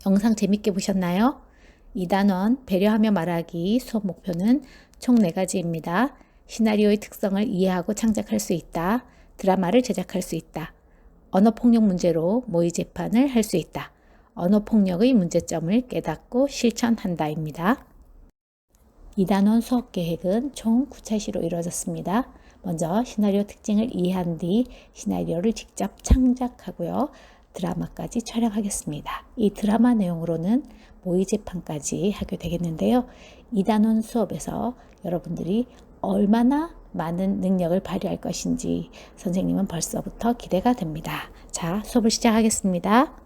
영상 재밌게 보셨나요? 2단원 배려하며 말하기 수업 목표는 총 4가지입니다. 시나리오의 특성을 이해하고 창작할 수 있다. 드라마를 제작할 수 있다. 언어폭력 문제로 모의 재판을 할 수 있다. 언어폭력의 문제점을 깨닫고 실천한다입니다. 2단원 수업 계획은 총 9차시로 이루어졌습니다. 먼저 시나리오 특징을 이해한 뒤 시나리오를 직접 창작하고요. 드라마까지 촬영하겠습니다. 이 드라마 내용으로는 모의 재판까지 하게 되겠는데요. 2단원 수업에서 여러분들이 얼마나 많은 능력을 발휘할 것인지 선생님은 벌써부터 기대가 됩니다. 자, 수업을 시작하겠습니다.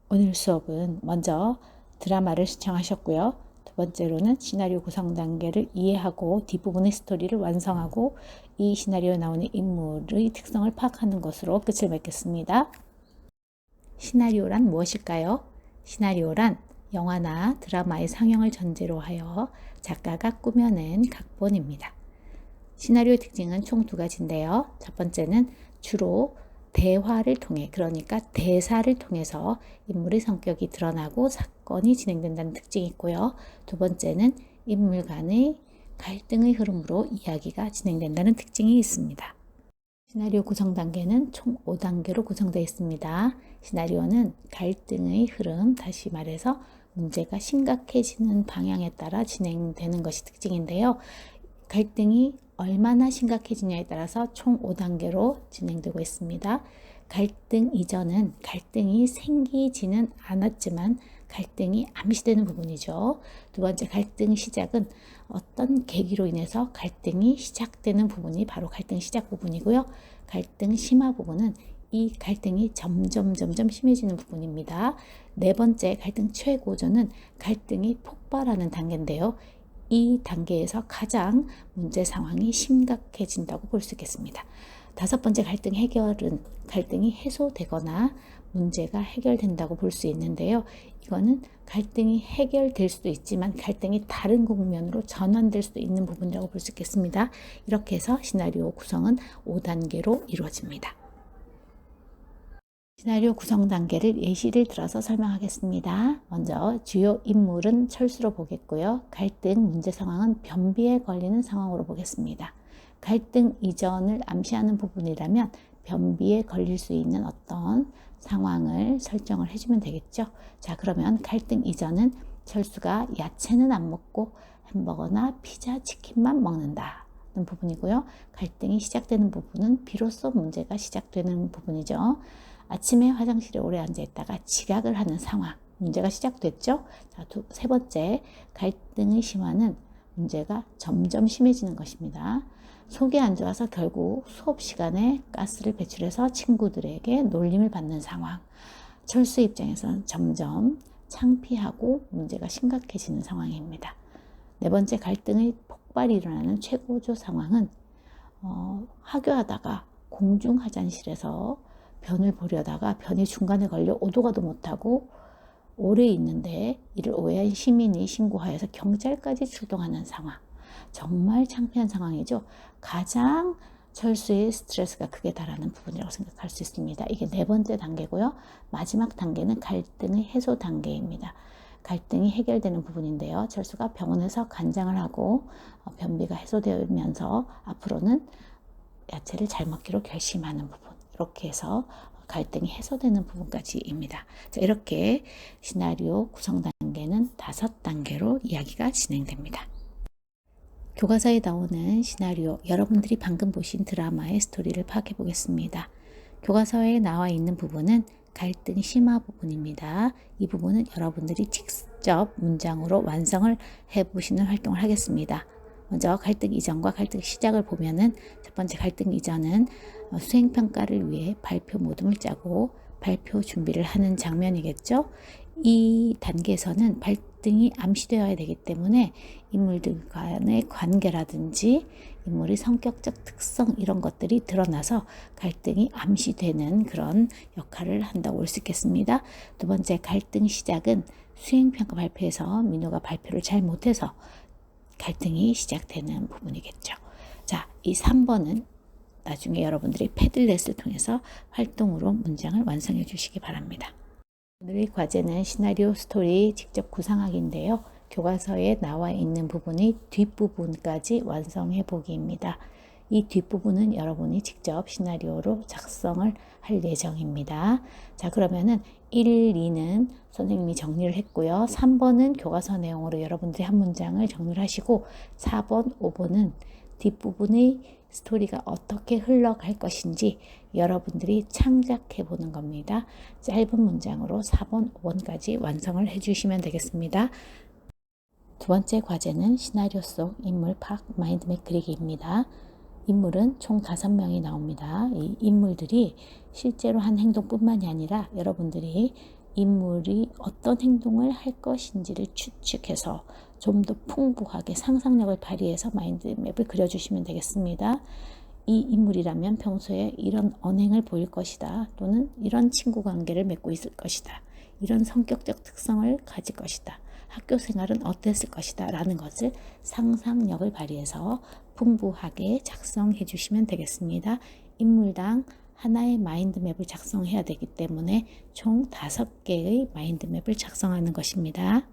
오늘 수업은 먼저 드라마를 시청하셨고요. 두 번째로는 시나리오 구성 단계를 이해하고 뒷부분의 스토리를 완성하고 이 시나리오에 나오는 인물의 특성을 파악하는 것으로 끝을 맺겠습니다. 시나리오란 무엇일까요? 시나리오란 영화나 드라마의 상영을 전제로 하여 작가가 꾸며낸 각본입니다. 시나리오의 특징은 총 2가지인데요. 첫 번째는 주로 대화를 통해, 그러니까 대사를 통해서 인물의 성격이 드러나고 사건이 진행된다는 특징이 있고요. 두 번째는 인물 간의 갈등의 흐름으로 이야기가 진행된다는 특징이 있습니다. 시나리오 구성 단계는 총 5단계로 구성되어 있습니다. 시나리오는 갈등의 흐름, 다시 말해서 문제가 심각해지는 방향에 따라 진행되는 것이 특징인데요. 갈등이 얼마나 심각해지냐에 따라서 총 5단계로 진행되고 있습니다. 갈등 이전은 갈등이 생기지는 않았지만 갈등이 암시되는 부분이죠. 두 번째, 갈등 시작은 어떤 계기로 인해서 갈등이 시작되는 부분이 바로 갈등 시작 부분이고요. 갈등 심화 부분은 이 갈등이 점점 심해지는 부분입니다. 네 번째, 갈등 최고조는 갈등이 폭발하는 단계인데요. 이 단계에서 가장 문제 상황이 심각해진다고 볼 수 있겠습니다. 5번째, 갈등 해결은 갈등이 해소되거나 문제가 해결된다고 볼 수 있는데요. 이거는 갈등이 해결될 수도 있지만 갈등이 다른 국면으로 전환될 수도 있는 부분이라고 볼 수 있겠습니다. 이렇게 해서 시나리오 구성은 5단계로 이루어집니다. 시나리오 구성 단계를 예시를 들어서 설명하겠습니다. 먼저 주요 인물은 철수로 보겠고요. 갈등 문제 상황은 변비에 걸리는 상황으로 보겠습니다. 갈등 이전을 암시하는 부분이라면 변비에 걸릴 수 있는 어떤 상황을 설정을 해주면 되겠죠. 자, 그러면 갈등 이전은 철수가 야채는 안 먹고 햄버거나 피자, 치킨만 먹는다 는 부분이고요. 갈등이 시작되는 부분은 비로소 문제가 시작되는 부분이죠. 아침에 화장실에 오래 앉아있다가 지각을 하는 상황, 문제가 시작됐죠. 자, 세 번째, 갈등의 심화는 문제가 점점 심해지는 것입니다. 속이 안 좋아서 결국 수업 시간에 가스를 배출해서 친구들에게 놀림을 받는 상황. 철수 입장에서는 점점 창피하고 문제가 심각해지는 상황입니다. 네 번째, 갈등의 폭발이 일어나는 최고조 상황은 하교하다가 공중 화장실에서 변을 보려다가 변이 중간에 걸려 오도 가도 못하고 오래 있는데 이를 오해한 시민이 신고하여서 경찰까지 출동하는 상황. 정말 창피한 상황이죠. 가장 철수의 스트레스가 크게 달하는 부분이라고 생각할 수 있습니다. 이게 4번째 단계고요. 마지막 단계는 갈등의 해소 단계입니다. 갈등이 해결되는 부분인데요. 철수가 병원에서 간장을 하고 변비가 해소되면서 앞으로는 야채를 잘 먹기로 결심하는 부분. 이렇게 해서 갈등이 해소되는 부분까지입니다. 자, 이렇게 시나리오 구성 단계는 5단계로 이야기가 진행됩니다. 교과서에 나오는 시나리오, 여러분들이 방금 보신 드라마의 스토리를 파악해 보겠습니다. 교과서에 나와 있는 부분은 갈등 심화 부분입니다. 이 부분은 여러분들이 직접 문장으로 완성을 해보시는 활동을 하겠습니다. 먼저 갈등 이전과 갈등 시작을 보면은 첫 번째, 갈등 이전은 수행평가를 위해 발표 모둠을 짜고 발표 준비를 하는 장면이겠죠. 이 단계에서는 갈등이 암시되어야 되기 때문에 인물들 간의 관계라든지 인물의 성격적 특성 이런 것들이 드러나서 갈등이 암시되는 그런 역할을 한다고 볼 수 있겠습니다. 두 번째, 갈등 시작은 수행평가 발표에서 민호가 발표를 잘 못해서 갈등이 시작되는 부분이겠죠. 자, 이 3번은 나중에 여러분들이 패들렛을 통해서 활동으로 문장을 완성해 주시기 바랍니다. 오늘의 과제는 시나리오 스토리 직접 구상하기인데요. 교과서에 나와 있는 부분의 뒷부분까지 완성해 보기입니다. 이 뒷부분은 여러분이 직접 시나리오로 작성을 할 예정입니다. 자, 그러면은 1, 2는 선생님이 정리를 했고요. 3번은 교과서 내용으로 여러분들이 한 문장을 정리를 하시고 4번, 5번은 뒷부분의 스토리가 어떻게 흘러갈 것인지 여러분들이 창작해 보는 겁니다. 짧은 문장으로 4번, 5번까지 완성을 해 주시면 되겠습니다. 두 번째 과제는 시나리오 속 인물 파악 마인드맵 그리기입니다. 인물은 총 5명이 나옵니다. 이 인물들이 실제로 한 행동뿐만이 아니라 여러분들이 인물이 어떤 행동을 할 것인지를 추측해서 좀 더 풍부하게 상상력을 발휘해서 마인드맵을 그려주시면 되겠습니다. 이 인물이라면 평소에 이런 언행을 보일 것이다. 또는 이런 친구 관계를 맺고 있을 것이다. 이런 성격적 특성을 가질 것이다. 학교 생활은 어땠을 것이다. 라는 것을 상상력을 발휘해서 풍부하게 작성해 주시면 되겠습니다. 인물당 하나의 마인드맵을 작성해야 되기 때문에 총 5개의 마인드맵을 작성하는 것입니다.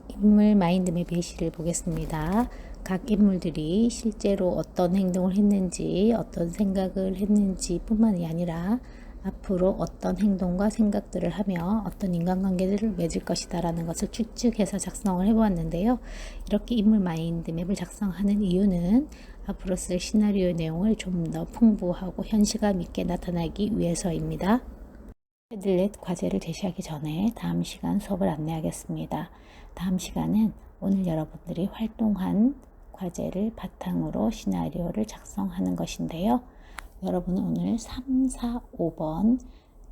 인물 마인드맵 예시를 보겠습니다. 각 인물들이 실제로 어떤 행동을 했는지, 어떤 생각을 했는지 뿐만이 아니라 앞으로 어떤 행동과 생각들을 하며 어떤 인간관계들을 맺을 것이다 라는 것을 추측해서 작성을 해보았는데요. 이렇게 인물 마인드맵을 작성하는 이유는 앞으로 쓸 시나리오의 내용을 좀 더 풍부하고 현실감 있게 나타나기 위해서입니다. 패들렛 과제를 제시하기 전에 다음 시간 수업을 안내하겠습니다. 다음 시간은 오늘 여러분들이 활동한 과제를 바탕으로 시나리오를 작성하는 것인데요. 여러분은 오늘 3, 4, 5번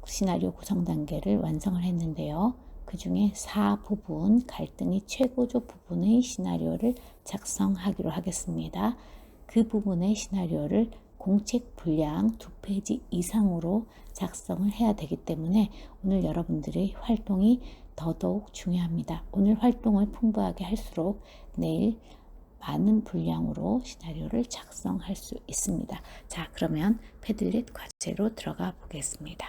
시나리오 구성 단계를 완성을 했는데요. 그 중에 4부분, 갈등이 최고조 부분의 시나리오를 작성하기로 하겠습니다. 그 부분의 시나리오를 공책 분량 2페이지 이상으로 작성을 해야 되기 때문에 오늘 여러분들의 활동이 더더욱 중요합니다. 오늘 활동을 풍부하게 할수록 내일 많은 분량으로 시나리오를 작성할 수 있습니다. 자, 그러면 패들릿 과제로 들어가 보겠습니다.